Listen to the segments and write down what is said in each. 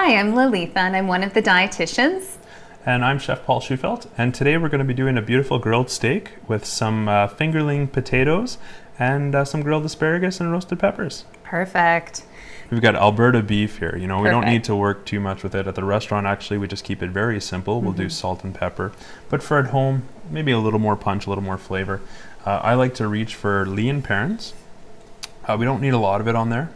Hi, I'm Lalitha and I'm one of the dietitians. And I'm Chef Paul Shufelt, and today we're going to be doing a beautiful grilled steak with some fingerling potatoes and some grilled asparagus and roasted peppers. Perfect. We've got Alberta beef here. You know, we don't Perfect. need to work too much with it. At the restaurant, actually, we just keep it very simple. We'll do salt and pepper. But for at home, maybe a little more punch, a little more flavor. I like to reach for lean parents. We don't need a lot of it on there.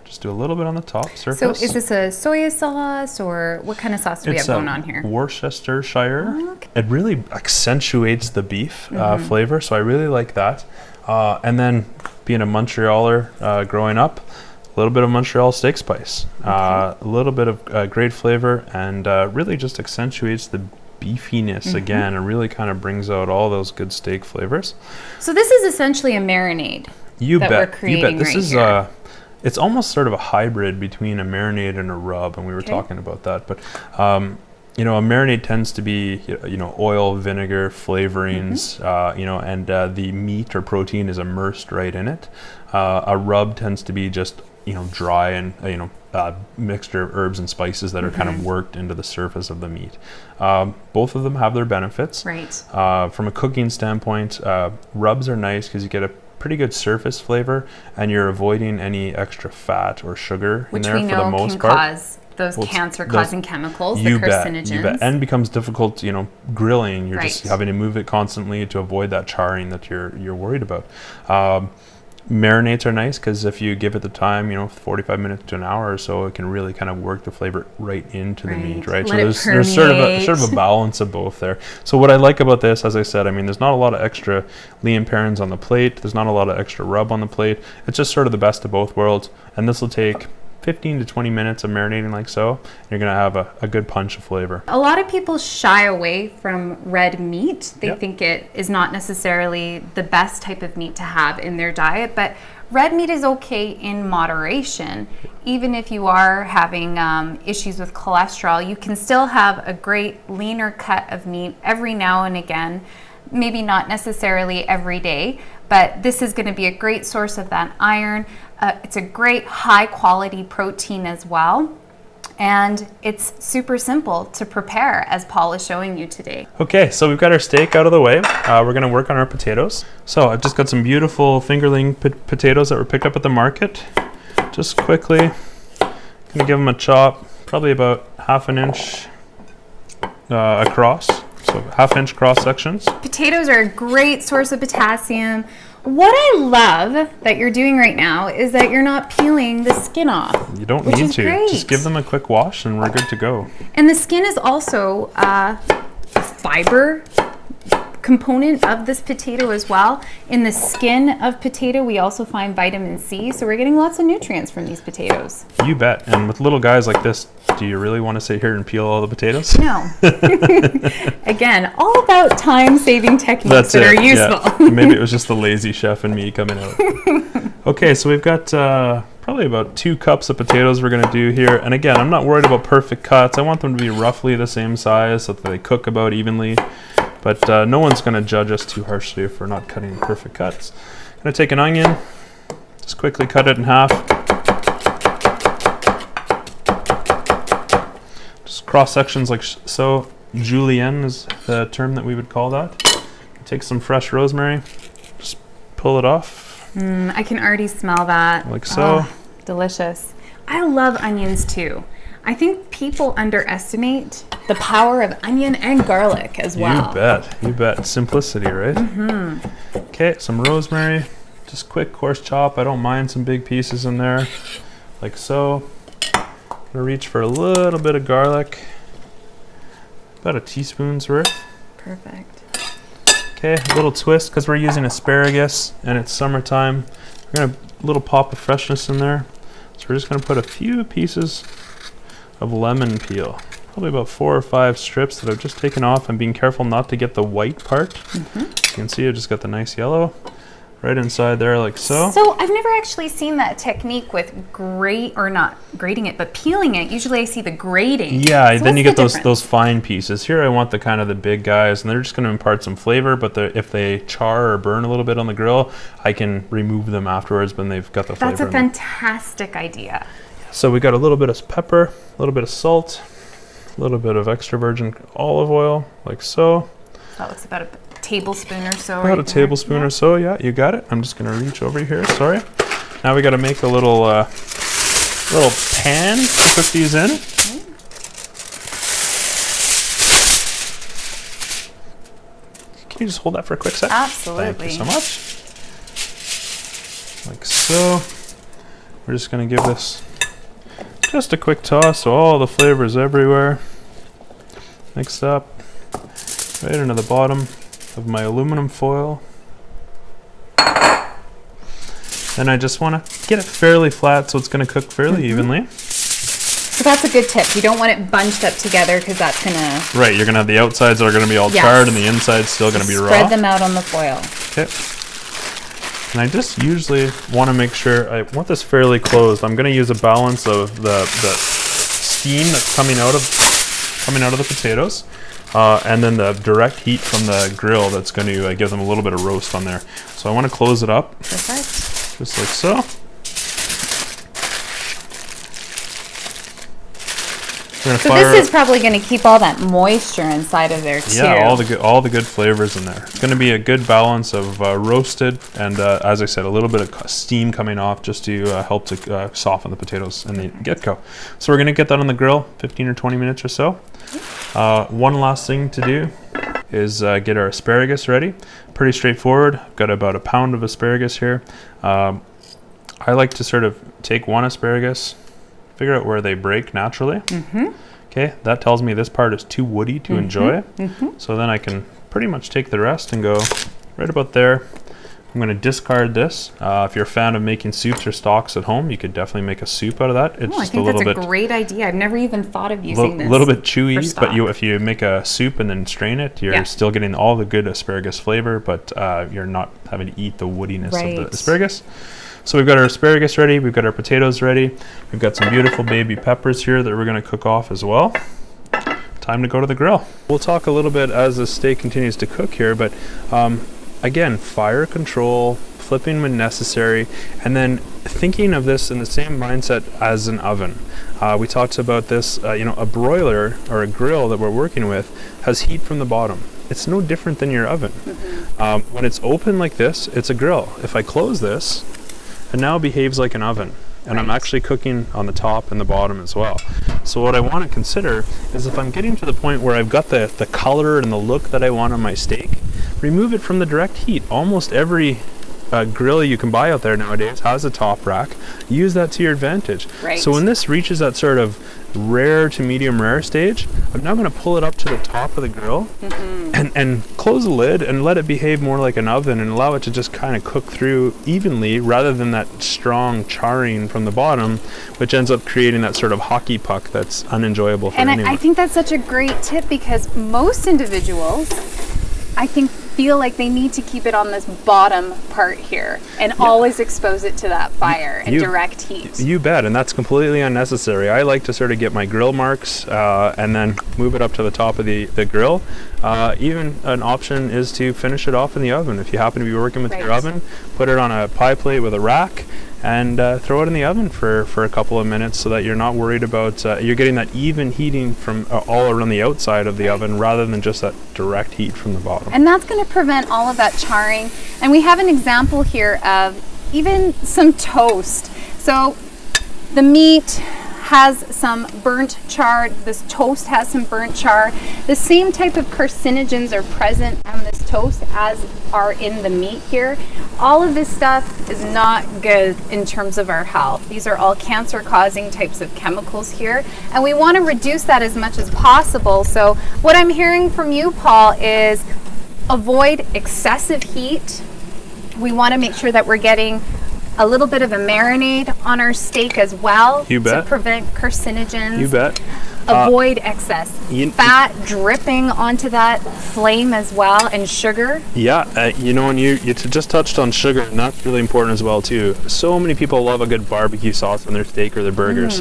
Just do a little bit on the top surface. So is this a soy sauce or what kind of sauce do we have going on here? Worcestershire. Oh, okay. It really accentuates the beef flavor, so I really like that. And then being a Montrealer growing up, a little bit of Montreal steak spice, a little bit of great flavor, and really just accentuates the beefiness again, and really kind of brings out all those good steak flavors. So this is essentially a marinade we're creating This right is here. It's almost sort of a hybrid between a marinade and a rub, and we were talking about that. But you know, a marinade tends to be oil, vinegar, flavorings, and the meat or protein is immersed right in it. A rub tends to be just dry and mixture of herbs and spices that are kind of worked into the surface of the meat. Both of them have their benefits. Right. From a cooking standpoint, rubs are nice because you get a pretty good surface flavor, and you're avoiding any extra fat or sugar in there for the most part. Cause those cancer-causing chemicals, the carcinogens. You bet. And becomes difficult, grilling. You're just Right. having to move it constantly to avoid that charring that you're worried about. Marinades are nice because if you give it the time, 45 minutes to an hour or so, it can really kind of work the flavor right into the meat, right? Let So it there's sort of a balance of both there. So what I like about this, as I said, there's not a lot of extra lean parents on the plate. There's not a lot of extra rub on the plate. It's just sort of the best of both worlds. And this will take 15 to 20 minutes of marinating like so. You're going to have a good punch of flavor. A lot of people shy away from red meat. They think it is not necessarily the best type of meat to have in their diet, but red meat is okay in moderation. Even if you are having issues with cholesterol, you can still have a great leaner cut of meat every now and again. Maybe not necessarily every day, but this is going to be a great source of that iron. It's a great high quality protein as well. And it's super simple to prepare, as Paul is showing you today. Okay, so we've got our steak out of the way. We're going to work on our potatoes. So I've just got some beautiful fingerling potatoes that were picked up at the market. Just quickly, going to give them a chop, probably about half an inch across. So half-inch cross sections. Potatoes are a great source of potassium. What I love that you're doing right now is that you're not peeling the skin off. You don't which need is to. Great. Just give them a quick wash and we're good to go. And the skin is also a fiber component of this potato as well. In the skin of potato, we also find vitamin C, so we're getting lots of nutrients from these potatoes. You bet. And with little guys like this, do you really want to sit here and peel all the potatoes? No. Again, all about time-saving techniques that are useful. Yeah. Maybe it was just the lazy chef and me coming out. Okay, so we've got probably about 2 cups of potatoes we're going to do here. And again, I'm not worried about perfect cuts. I want them to be roughly the same size so that they cook about evenly. But no one's going to judge us too harshly if we're not cutting perfect cuts. I'm going to take an onion, just quickly cut it in half. Just cross sections like so. Julienne is the term that we would call that. Take some fresh rosemary, just pull it off. I can already smell that. Like so. Oh, delicious. I love onions too. I think people underestimate the power of onion and garlic as well. You bet. Simplicity, right? Okay, some rosemary, just quick coarse chop. I don't mind some big pieces in there, like so. I'm gonna reach for a little bit of garlic, about a teaspoon's worth. Perfect. Okay, a little twist because we're using asparagus and it's summertime. We're gonna a little pop of freshness in there. So we're just gonna put a few pieces of lemon peel, probably about 4 or 5 strips that I've just taken off. I'm being careful not to get the white part. You can see I just got the nice yellow right inside there like so. So I've never actually seen that technique with not grating it, but peeling it. Usually I see the grating. Yeah, so then you get difference? those fine pieces. Here I want the kind of the big guys, and they're just going to impart some flavor, but if they char or burn a little bit on the grill, I can remove them afterwards when they've got the flavor. That's a fantastic idea. So we got a little bit of pepper, a little bit of salt, a little bit of extra virgin olive oil, like so. That looks about a tablespoon or so. About a tablespoon or so, yeah, you got it. I'm just gonna reach over here, sorry. Now we gotta make a little pan to cook these in. Okay. Can you just hold that for a quick sec? Absolutely. Thank you so much. Like so. We're just gonna give this just a quick toss so all the flavors everywhere. Mixed up right into the bottom of my aluminum foil. Then I just want to get it fairly flat so it's going to cook fairly evenly. So that's a good tip. You don't want it bunched up together because that's going to... Right, you're going to have the outsides are going to be all charred and the inside's still going to be raw. Spread them out on the foil. Okay. And I just usually want to make sure I want this fairly closed. I'm going to use a balance of the steam that's coming out of the potatoes. And then the direct heat from the grill that's going to give them a little bit of roast on there. So I want to close it up. Perfect. Just like so. So this is probably going to keep all that moisture inside of there too. Yeah, all the good flavors in there. It's going to be a good balance of roasted and, as I said, a little bit of steam coming off just to help to soften the potatoes in the get-go. So we're going to get that on the grill, 15 or 20 minutes or so. One last thing to do is get our asparagus ready. Pretty straightforward. I've got about a pound of asparagus here. I like to sort of take one asparagus, figure out where they break naturally. Okay, that tells me this part is too woody to enjoy. So then I can pretty much take the rest and go right about there. I'm going to discard this. If you're a fan of making soups or stocks at home, you could definitely make a soup out of that. It's just I think that's a great idea. I've never even thought of using this. A little bit chewy, but if you make a soup and then strain it, you're still getting all the good asparagus flavor, but you're not having to eat the woodiness of the asparagus. So we've got our asparagus ready, we've got our potatoes ready, we've got some beautiful baby peppers here that we're going to cook off as well. Time to go to the grill. We'll talk a little bit as the steak continues to cook here, but again, fire control, flipping when necessary, and then thinking of this in the same mindset as an oven. We talked about this, a broiler or a grill that we're working with has heat from the bottom. It's no different than your oven. When it's open like this, it's a grill. If I close this, it now behaves like an oven. And I'm actually cooking on the top and the bottom as well. So what I want to consider is if I'm getting to the point where I've got the color and the look that I want on my steak, remove it from the direct heat. Almost every grill you can buy out there nowadays has a top rack. Use that to your advantage. So when this reaches that sort of rare to medium rare stage, I'm now going to pull it up to the top of the grill and close the lid and let it behave more like an oven and allow it to just kind of cook through evenly rather than that strong charring from the bottom, which ends up creating that sort of hockey puck that's unenjoyable for anyone. And I think that's such a great tip because most individuals, I think, feel like they need to keep it on this bottom part here and always expose it to that fire and direct heat. You bet, and that's completely unnecessary. I like to sort of get my grill marks and then move it up to the top of the grill. Even an option is to finish it off in the oven. If you happen to be working with your oven, put it on a pie plate with a rack and throw it in the oven for a couple of minutes so that you're not worried about, you're getting that even heating from all around the outside of the oven rather than just that direct heat from the bottom. And that's going to prevent all of that charring. And we have an example here of even some toast. So the meat has some burnt char, this toast has some burnt char. The same type of carcinogens are present on this toast as are in the meat here. All of this stuff is not good in terms of our health. These are all cancer-causing types of chemicals here, and we want to reduce that as much as possible. So what I'm hearing from you, Paul, is avoid excessive heat. We want to make sure that we're getting a little bit of a marinade on our steak as well to prevent carcinogens. You bet. Avoid excess fat dripping onto that flame as well, and sugar. Yeah, and you just touched on sugar, and that's really important as well too. So many people love a good barbecue sauce on their steak or their burgers.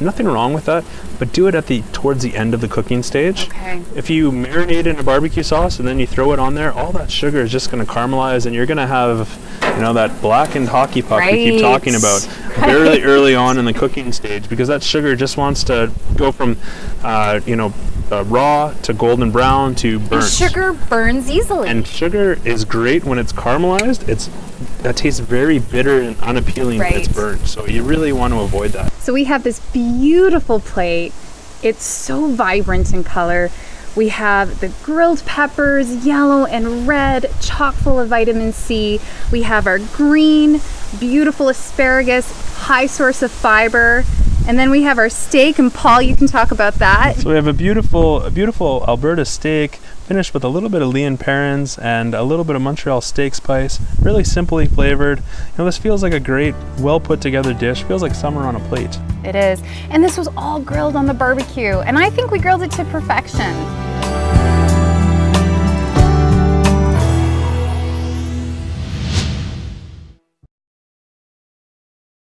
nothing wrong with that, but do it towards the end of the cooking stage. Okay. If you marinate in a barbecue sauce and then you throw it on there, all that sugar is just going to caramelize, and you're going to have, that blackened hockey puck we keep talking about very early on in the cooking stage, because that sugar just wants to go from, raw to golden brown to burnt. And sugar burns easily. And sugar is great when it's caramelized. That tastes very bitter and unappealing when it's burnt. So you really want to avoid that. So we have this beautiful plate. It's so vibrant in color. We have the grilled peppers, yellow and red, chock full of vitamin C. We have our green, beautiful asparagus, high source of fiber. And then we have our steak, and Paul, you can talk about that. So we have a beautiful Alberta steak, finished with a little bit of Leon Perrins and a little bit of Montreal steak spice, really simply flavored. This feels like a great, well put together dish. Feels like summer on a plate. It is. And this was all grilled on the barbecue, and I think we grilled it to perfection.